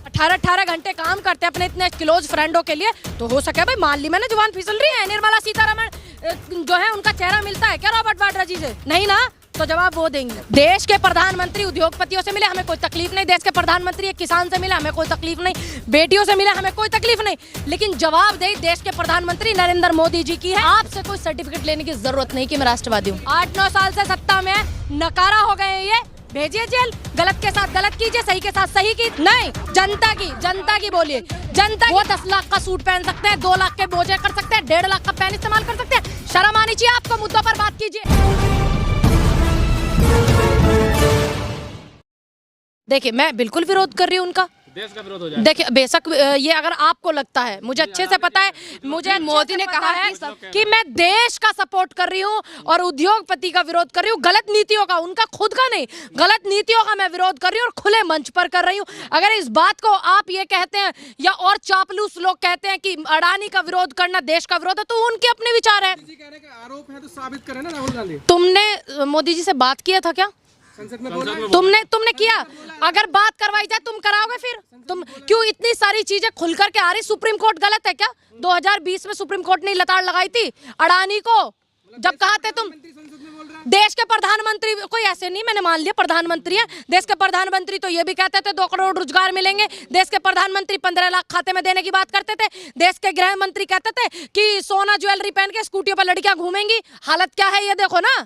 18-18 घंटे काम करते हैं अपने इतने क्लोज फ्रेंडों के लिए, तो हो सके भाई मान ली मैंने जुबान फिसल रही है। निर्मला सीतारमण जो है उनका चेहरा मिलता है क्या रॉबर्ट वाड्रा जी से? नहीं ना, तो जवाब वो देंगे। देश के प्रधानमंत्री उद्योगपतियों से मिले, हमें कोई तकलीफ नहीं। देश के प्रधानमंत्री एक किसान से मिले, हमें कोई तकलीफ नहीं। बेटियों से मिले, हमें कोई तकलीफ नहीं। लेकिन जवाब दे देश के प्रधानमंत्री नरेंद्र मोदी जी की है। आपसे कोई सर्टिफिकेट लेने की जरूरत नहीं कि मैं राष्ट्रवादी हूँ। 8-9 साल से सत्ता में नकारा हो गए, ये भेजिए जेल। गलत के साथ गलत कीजिए, सही के साथ सही की नहीं। जनता की बोलिए। जनता वो 10 लाख का सूट पहन सकते हैं, 2 लाख के मोजे कर सकते हैं, 1.5 लाख का पेन इस्तेमाल कर सकते हैं। शर्म आनी चाहिए आपको, मुद्दों पर बात कीजिए। देखिए मैं बिल्कुल विरोध कर रही हूँ उनका, देश का विरोध हो जाए। देखिए बेशक ये अगर आपको लगता है, मुझे अच्छे से पता है, मुझे मोदी ने कहा है कि मैं देश का सपोर्ट कर रही हूँ और उद्योगपति का विरोध कर रही हूँ, गलत नीतियों का, उनका खुद का नहीं, गलत नीतियों का मैं विरोध कर रही हूँ और खुले मंच पर कर रही हूँ। अगर इस बात को आप ये कहते हैं या और चापलूस लोग कहते हैं कि अडानी का विरोध करना देश का विरोध है, तो उनके अपने विचार है। आरोप है तो साबित करें ना राहुल गांधी। तुमने मोदी जी से बात किया था क्या? संसद में बोला है। तुमने किया? अगर बात करवाई जाए तुम कराओगे? फिर तुम क्यों इतनी सारी चीजें खुल करके आ रही? सुप्रीम कोर्ट गलत है क्या? 2020 में सुप्रीम कोर्ट ने लताड़ लगाई थी अडानी को, जब कहा थे तुम देश के प्रधानमंत्री, कोई ऐसे नहीं, मैंने मान लिया प्रधानमंत्री है। देश के प्रधानमंत्री तो ये भी कहते थे 2 करोड़ रोजगार मिलेंगे। देश के प्रधानमंत्री 15 लाख खाते में देने की बात करते थे। देश के गृह मंत्री कहते थे कि सोना ज्वेलरी पहन के स्कूटियों पर लड़कियां घूमेंगी। हालत क्या है ये देखो ना।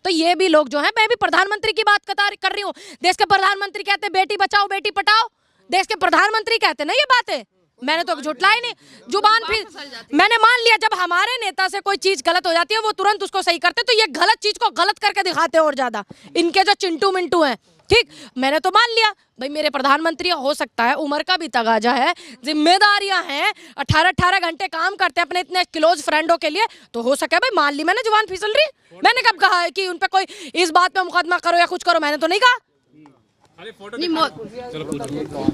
तो ये भी लोग जो हैं, मैं भी प्रधानमंत्री की बात कर रही हूँ। देश के प्रधानमंत्री कहते बेटी बचाओ बेटी पढ़ाओ, देश के प्रधानमंत्री कहते ना ये बातें। मैंने तो झुटलाई नहीं, जुबान फिर मैंने मान लिया। जब हमारे नेता से कोई चीज गलत हो जाती है वो तुरंत उसको सही करते, तो ये गलत चीज को गलत करके दिखाते और ज्यादा, इनके जो चिंटू मिंटू हैं। ठीक, मैंने तो मान लिया भाई मेरे प्रधानमंत्री, हो सकता है उम्र का भी तगाजा है, जिम्मेदारियां हैं, 18-18 घंटे काम करते हैं अपने इतने क्लोज फ्रेंडों के लिए, तो हो सके भाई मान ली मैंने जुबान फिसल रही। मैंने कब कहा है कि उन पे कोई इस बात पे मुकदमा करो या कुछ करो? मैंने तो नहीं कहा।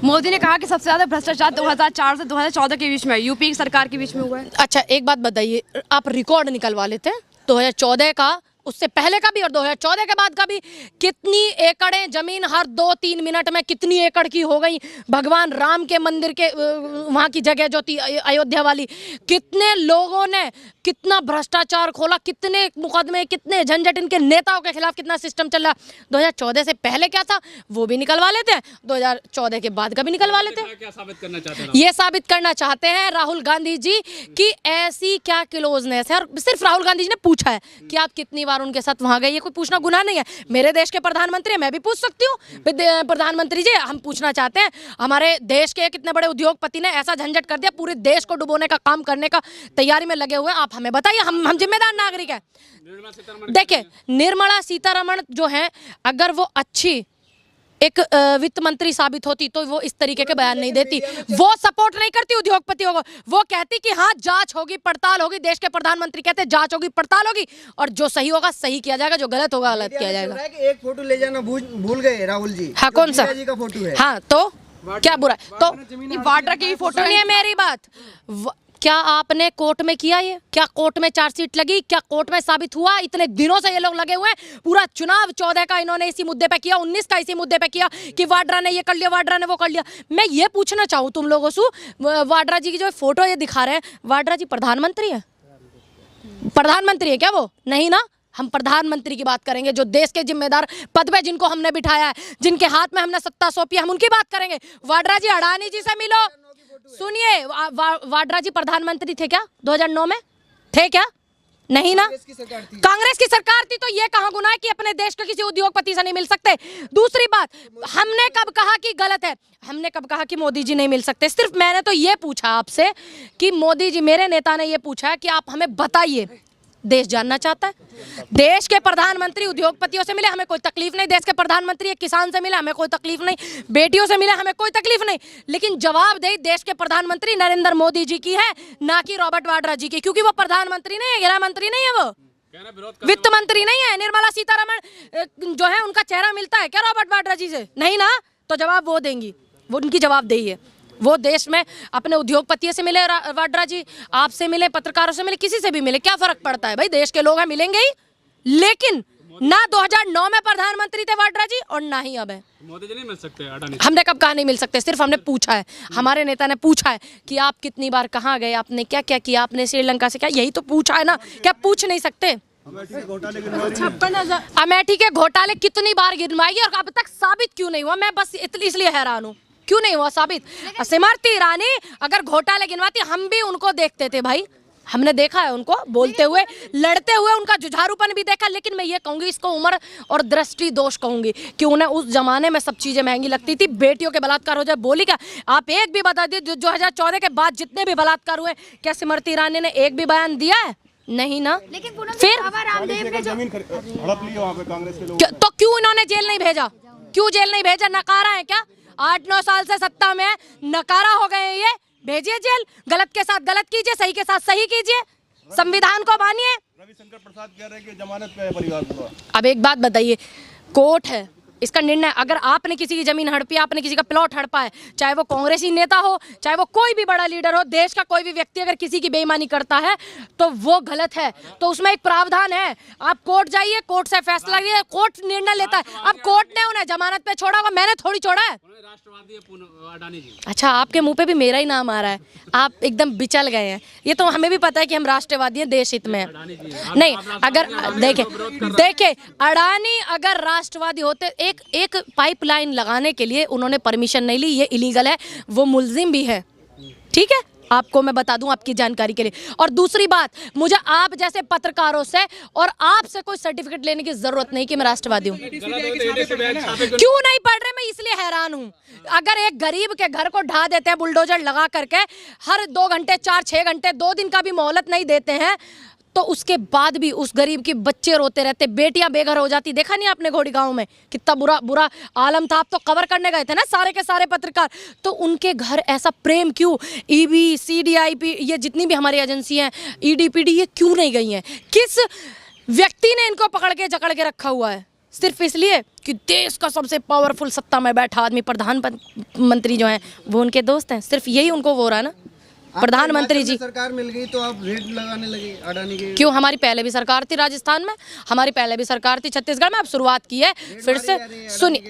मोदी ने कहा कि सबसे ज्यादा भ्रष्टाचार 2004 से 2014 के बीच में, यूपी की सरकार के बीच में हुआ है। अच्छा एक बात बताइए, आप रिकॉर्ड निकलवा लेते हैं 2014 का, उससे पहले का भी और 2014 के बाद का भी। कितनी एकड़ें जमीन हर 2-3 मिनट में कितनी एकड़ की हो गई? भगवान राम के मंदिर के वहाँ की जगह जो थी अयोध्या वाली, कितने लोगों ने कितना भ्रष्टाचार खोला, कितने मुकदमे, कितने झंझट, इनके नेताओं के खिलाफ कितना सिस्टम चल रहा। 2014 से पहले क्या था वो भी निकलवा लेते हैं, 2014 के बाद का भी निकलवा लेते हैं। क्या साबित करना चाहते हैं? ये साबित करना चाहते हैं राहुल गांधी जी की ऐसी क्या क्लोजनेस है। और सिर्फ राहुल गांधी जी ने पूछा है कि आप कितनी उनके साथ वहां गए, ये कोई पूछना गुनाह नहीं है। मेरे देश के प्रधानमंत्री, मैं भी पूछ सकती हूँ प्रधानमंत्री जी, हम पूछना चाहते हैं हमारे देश के कितने बड़े उद्योगपति ने ऐसा झंझट कर दिया, पूरे देश को डुबोने का काम करने का तैयारी में लगे हुए हैं, आप हमें बताइए। हम जिम्मेदार नागरिक हैं। देखिए निर्मला सीतारमण जो है, अगर वो अच्छी एक वित्त मंत्री साबित होती तो वो इस तरीके के बयान नहीं देती। वो सपोर्ट नहीं करती उद्योगपतियों को, वो कहती कि हाँ जांच होगी पड़ताल होगी। देश के प्रधानमंत्री कहते हैं जांच होगी पड़ताल होगी और जो सही होगा सही किया जाएगा, जो गलत होगा गलत किया जाएगा। एक फोटो ले जाना भूल गए राहुल जी। हाँ कौन सा जी का फोटो है? हाँ तो क्या बुरा? तो वाड्रा की फोटो सुनिए मेरी बात, क्या आपने कोर्ट में किया ये? क्या कोर्ट में चार्जशीट लगी? क्या कोर्ट में साबित हुआ? इतने दिनों से ये लोग लगे हुए हैं। पूरा चुनाव 14 का इन्होंने इसी मुद्दे पे किया, 19 का इसी मुद्दे पे किया कि वाड्रा ने ये कर लिया, वाड्रा ने वो कर लिया। मैं ये पूछना चाहूँ तुम लोगों से, वाड्रा जी की जो फोटो ये दिखा रहे हैं, वाड्रा जी प्रधानमंत्री है? प्रधानमंत्री है क्या वो? नहीं ना। हम प्रधानमंत्री की बात करेंगे, जो देश के जिम्मेदार पद पे जिनको हमने बिठाया है, जिनके हाथ में हमने सत्ता सौंपी, हम उनकी बात करेंगे। वाड्रा जी अडानी जी से मिलो। सुनिए वाड्रा जी प्रधानमंत्री थे क्या 2009 में? थे क्या? नहीं ना। कांग्रेस की सरकार थी, तो ये कहां गुनाह है कि अपने देश के किसी उद्योगपति से नहीं मिल सकते? दूसरी बात, हमने कब कहा कि गलत है? हमने कब कहा कि मोदी जी नहीं मिल सकते? सिर्फ मैंने तो ये पूछा आपसे कि मोदी जी, मेरे नेता ने ये पूछा है कि आप हमें बताइए, देश जानना चाहता है। देश के प्रधानमंत्री उद्योगपतियों से मिले, हमें कोई तकलीफ नहीं। देश के प्रधानमंत्री एक किसान से मिले, हमें कोई तकलीफ नहीं। बेटियों से मिले, हमें कोई तकलीफ नहीं। लेकिन जवाब दे देश के प्रधानमंत्री नरेंद्र मोदी जी की है, ना कि रॉबर्ट वाड्रा जी की, क्योंकि वो प्रधानमंत्री नहीं है, गृह मंत्री नहीं है, वो वित्त मंत्री नहीं है। निर्मला सीतारमण जो है उनका चेहरा मिलता है क्या रॉबर्ट वाड्रा जी से? नहीं ना, तो जवाब वो देंगी, वो उनकी जवाबदेही है। वो देश में अपने उद्योगपतियों से मिले वाड्रा जी, आपसे मिले, पत्रकारों से मिले, किसी से भी मिले, क्या फर्क पड़ता है भाई? देश के लोग हैं, मिलेंगे ही। लेकिन ना 2009 में प्रधानमंत्री थे वाड्रा जी और ना ही अब है। मोदी जी नहीं मिल सकते अडानी? हमने कब कहा नहीं मिल सकते, सिर्फ हमने पूछा है, हमारे नेता ने पूछा है कि आप कितनी बार कहाँ गए, आपने क्या क्या किया, आपने श्रीलंका से क्या, यही तो पूछा है ना, क्या पूछ नहीं सकते? अमेठी के घोटाले कितनी बार गिनवाई और अब तक साबित क्यों नहीं हुआ? मैं बस इसलिए हैरान हूँ, क्यों नहीं हुआ साबित? स्मृति ईरानी अगर घोटाले गिनवाती हम भी उनको देखते थे भाई, हमने देखा है उनको बोलते हुए, लड़ते हुए, उनका जुझारूपन भी देखा। लेकिन मैं ये कहूंगी, इसको उम्र और दृष्टि दोष कहूंगी कि उन्हें उस जमाने में सब चीजें महंगी लगती थी। बेटियों के बलात्कार हो जाए, बोली क्या? आप एक भी बता दीजिए 2014 के बाद जितने भी बलात्कार हुए, क्या स्मृति ईरानी ने एक भी बयान दिया है? नहीं ना। लेकिन फिर कांग्रेस के लोग तो क्यों इन्होंने जेल नहीं भेजा? क्यों जेल नहीं भेजा? नकारा है क्या? 8-9 साल से सत्ता में नकारा हो गए हैं ये, भेजिए जेल। गलत के साथ गलत कीजिए, सही के साथ सही कीजिए, संविधान को मानिए। रविशंकर प्रसाद कह रहे हैं कि जमानत पे है परिवार को। अब एक बात बताइए, कोर्ट है, इसका निर्णय, अगर आपने किसी की जमीन हड़पी, आपने किसी का प्लॉट हड़पा है, चाहे वो कांग्रेसी नेता हो, चाहे वो कोई भी बड़ा लीडर हो, देश का कोई भी व्यक्ति अगर किसी की बेईमानी करता है तो वो गलत है, तो उसमें एक प्रावधान है। आप कोर्ट जाइए, कोर्ट से फैसला लीजिए, कोर्ट निर्णय लेता है। अब कोर्ट ने उन्हें जमानत पे छोड़ा होगा, मैंने थोड़ी छोड़ा है। राष्ट्रवादी अडानी जी। अच्छा, आपके मुंह पे भी मेरा ही नाम आ रहा है, आप एकदम बिचल गए हैं। ये तो हमें भी पता है कि हम राष्ट्रवादी हैं, देश हित में हैं। नहीं, अगर देखे अडानी अगर राष्ट्रवादी होते, एक पाइपलाइन लगाने के लिए उन्होंने परमिशन नहीं ली, ये इलीगल है, वो मुल्जिम भी है, ठीक है, आपको मैं बता दूं आपकी जानकारी के लिए। और दूसरी बात, मुझे आप जैसे पत्रकारों से और आपसे कोई सर्टिफिकेट लेने की जरूरत नहीं कि मैं राष्ट्रवादी हूं। क्यों नहीं पढ़ रहे? मैं इसलिए हैरान हूं। अगर एक गरीब के घर को ढा देते हैं बुलडोजर लगा करके, हर 2 घंटे 4-6 घंटे 2 दिन का भी मोहलत नहीं देते हैं, तो उसके बाद भी उस गरीब के बच्चे रोते रहते, बेटियां बेघर हो जाती। देखा नहीं आपने घोड़ी गांव में कितना बुरा आलम था? आप तो कवर करने गए थे ना सारे के सारे पत्रकार, तो उनके घर ऐसा प्रेम क्यों? ईबी, CDIP, ये जितनी भी हमारी एजेंसियां हैं, EDPD, ये क्यों नहीं गई हैं? किस व्यक्ति ने इनको पकड़ के जकड़ के रखा हुआ है? सिर्फ इसलिए कि देश का सबसे पावरफुल सत्ता में बैठा आदमी, प्रधानमंत्री जो है वो उनके दोस्त हैं। सिर्फ यही उनको वो रहा ना, प्रधानमंत्री जी। सरकार मिल गई तो आप रेट लगाने लगे अडानी के। क्यों? हमारी पहले भी सरकार थी राजस्थान में, हमारी पहले भी सरकार थी छत्तीसगढ़ में, अब शुरुआत की है फिर से। सुनिए,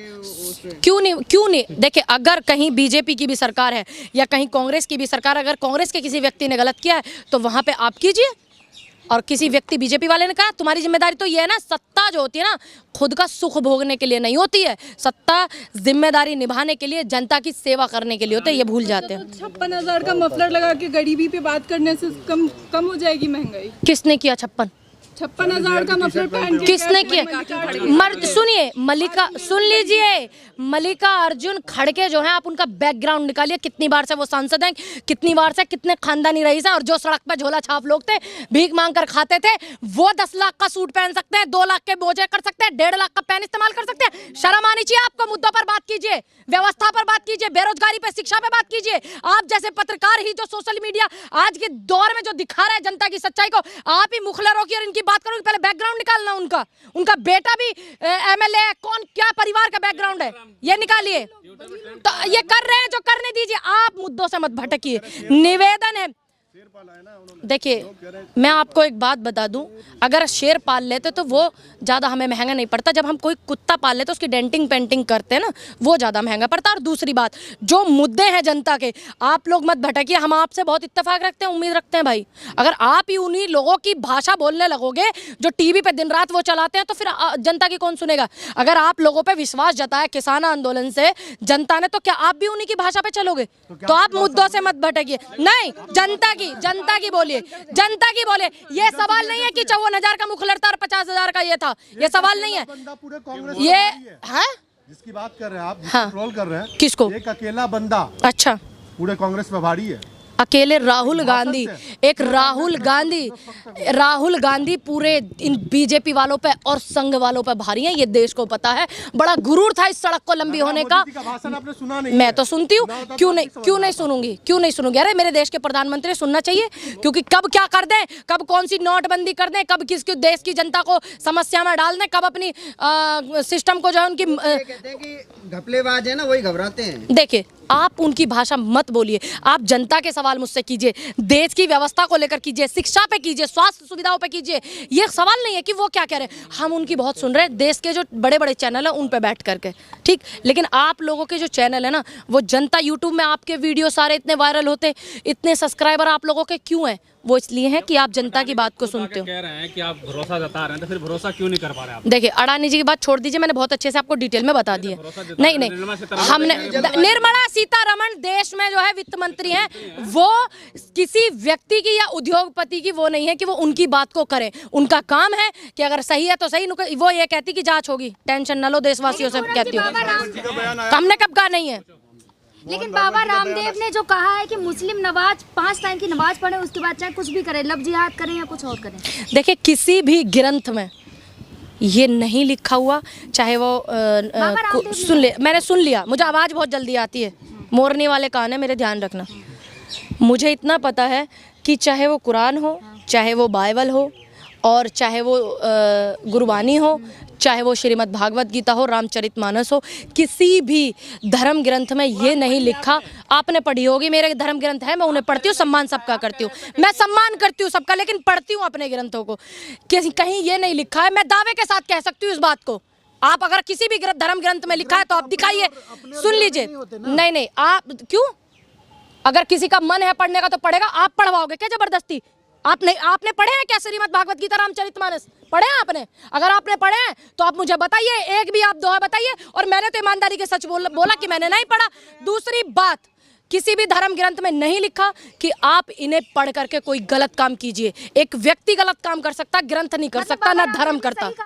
क्यों नहीं? देखिए, अगर कहीं बीजेपी की भी सरकार है या कहीं कांग्रेस की भी सरकार, अगर कांग्रेस के किसी व्यक्ति ने गलत किया है तो वहां पे आप कीजिए, और किसी व्यक्ति बीजेपी वाले ने कहा, तुम्हारी जिम्मेदारी तो ये है ना, सत्ता जो होती है ना, खुद का सुख भोगने के लिए नहीं होती है, सत्ता जिम्मेदारी निभाने के लिए, जनता की सेवा करने के लिए होता है, ये भूल जाते हैं। 56,000 का मफलर लगा के गरीबी पे बात करने से कम हो जाएगी महंगाई? किसने किया 56,000 का मफलर पहन के? किसने किया? मर्द, सुनिए, मल्लिका, सुन लीजिए, मल्लिका अर्जुन खड़गे जो हैं, आप उनका बैकग्राउंड निकालिए, कितनी बार से वो सांसद हैं, कितनी बार से कितने खानदानी रईस हैं, और जो सड़क पे झोला छाप लोग थे, भीख मांग कर खाते थे, वो 10 लाख का सूट पहन सकते हैं, 2 लाख के बोझे कर सकते हैं, 1.5 लाख का पेन इस्तेमाल कर सकते हैं। शर्म आनी चाहिए आपको। मुद्दों पर बात कीजिए, व्यवस्था पर बात कीजिए, बेरोजगारी पे, शिक्षा पे बात कीजिए। आप जैसे पत्रकार ही जो सोशल मीडिया आज के दौर में जो दिखा रहा है जनता की सच्चाई को, आप ही मुखलरों की और इनकी बात करोगे। पहले बैकग्राउंड निकालना उनका बेटा भी MLA है, कौन क्या परिवार का बैकग्राउंड है ये निकालिए। तो ये कर रहे हैं जो करने दीजिए, आप मुद्दों से मत भटकिए, निवेदन है। देखिए, मैं आपको एक बात बता दूं, अगर शेर पाल लेते तो वो ज़्यादा हमें महंगा नहीं पड़ता। जब हम कोई कुत्ता पाल लेते तो उसकी डेंटिंग पेंटिंग करते हैं ना, वो ज़्यादा महंगा पड़ता। और दूसरी बात, जो मुद्दे हैं जनता के, आप लोग मत भटकिए। हम आपसे बहुत इत्तेफाक रखते हैं, उम्मीद रखते हैं भाई। अगर आप ही उन्हीं लोगों की भाषा बोलने लगोगे जो टीवी पे दिन रात वो चलाते हैं, तो फिर जनता की कौन सुनेगा? अगर आप लोगों पर विश्वास जताया किसान आंदोलन से जनता ने, तो क्या आप भी उन्हीं की भाषा पे चलोगे? तो आप मुद्दों से मत भटकिए। नहीं, जनता की बोलिए, जनता की बोले। ये सवाल नहीं है कि 54,000 का मुखलर था और 50,000 का ये था, ये सवाल नहीं है। ये है जिसकी बात कर रहे हैं आप, हाँ, ट्रोल कर रहे हैं, किसको? एक अकेला बंदा अच्छा, पूरे कांग्रेस में भारी है। अकेले राहुल गांधी, एक राहुल गांधी पूरे इन बीजेपी वालों पे और संघ वालों पे भारी है, ये देश को पता है। बड़ा गुरूर था इस सड़क को लंबी होने का। भाषण आपने सुना नहीं? मैं तो सुनती हूँ, क्यों नहीं सुनूंगी? अरे मेरे देश के प्रधानमंत्री सुनना चाहिए, क्योंकि कब क्या कर दें, कब कौन सी नोटबंदी कर दें, कब किस देश की जनता को समस्या में डाल दें, कब अपनी सिस्टम को जो है उनकी कहते हैं कि घपलेबाज है ना, वही घबराते हैं। देखिए, आप उनकी भाषा मत बोलिए, आप जनता के सवाल सवाल मुझसे कीजिए, देश की व्यवस्था को लेकर कीजिए, शिक्षा पे कीजिए, स्वास्थ्य सुविधाओं पे कीजिए। ये सवाल नहीं है कि वो क्या कह रहे हैं, हम उनकी बहुत सुन रहे हैं, देश के जो बड़े बड़े चैनल है उन पे बैठ करके, ठीक। लेकिन आप लोगों के जो चैनल है ना, वो जनता, यूट्यूब में आपके वीडियो सारे इतने वायरल होते, इतने सब्सक्राइबर आप लोगों के क्यों हैं? वो इसलिए है कि आप जनता की बात को सुनते हो। कह रहे हैं कि आप भरोसा जता रहे हैं, तो फिर भरोसा क्यों नहीं कर पा रहे आप? देखिए, अडानी जी की बात छोड़ दीजिए, मैंने बहुत अच्छे से आपको डिटेल में बता दिया। नहीं नहीं, हमने निर्मला सीतारमण देश में जो है वित्त मंत्री हैं, वो किसी व्यक्ति की या उद्योगपति की वो नहीं है कि वो उनकी बात को करें। उनका काम है कि अगर सही है तो सही, वो ये कहती कि जांच होगी, टेंशन न लो, देशवासियों से कहती हूँ। हमने कब कहा नहीं है? लेकिन बाबा रामदेव ने जो कहा है कि मुस्लिम नमाज 5 टाइम की नमाज पढ़े, उसके बाद चाहे कुछ भी करें, लव जिहाद करें या कुछ और करें। देखिए, किसी भी ग्रंथ में ये नहीं लिखा हुआ, चाहे वो सुन ले, मैंने सुन लिया, मुझे आवाज़ बहुत जल्दी आती है, मोरनी वाले कान है मेरे, ध्यान रखना। मुझे इतना पता है कि चाहे वो कुरान हो, चाहे वो बाइबल हो, और चाहे वो गुरबानी हो, चाहे वो श्रीमद् भागवत गीता हो, रामचरितमानस हो, किसी भी धर्म ग्रंथ में ये नहीं लिखा। आपने पढ़ी होगी, मेरे धर्म ग्रंथ है, मैं उन्हें पढ़ती हूँ, सम्मान सबका करती हूँ, मैं सम्मान करती हूँ सबका, लेकिन पढ़ती हूँ अपने ग्रंथों को। कहीं ये नहीं लिखा है, मैं दावे के साथ कह सकती हूँ इस बात को। आप अगर किसी भी धर्म ग्रंथ में लिखा है तो आप दिखाइए, सुन लीजिए। नहीं नहीं, आप क्यों? अगर किसी का मन है पढ़ने का तो पढ़ेगा, आप पढ़वाओगे क्या जबरदस्ती? आपने पढ़े हैं क्या श्रीमद् भागवत गीता, रामचरितमानस पढ़े हैं आपने? अगर आपने पढ़े हैं तो आप मुझे बताइए, एक भी आप दोहा बताइए। और मैंने तो ईमानदारी के सच बोला कि मैंने नहीं पढ़ा। दूसरी बात, किसी भी धर्म ग्रंथ में नहीं लिखा कि आप इन्हें पढ़ करके कोई गलत काम कीजिए। एक व्यक्ति गलत काम कर सकता, ग्रंथ नहीं कर सकता, ना धर्म करता।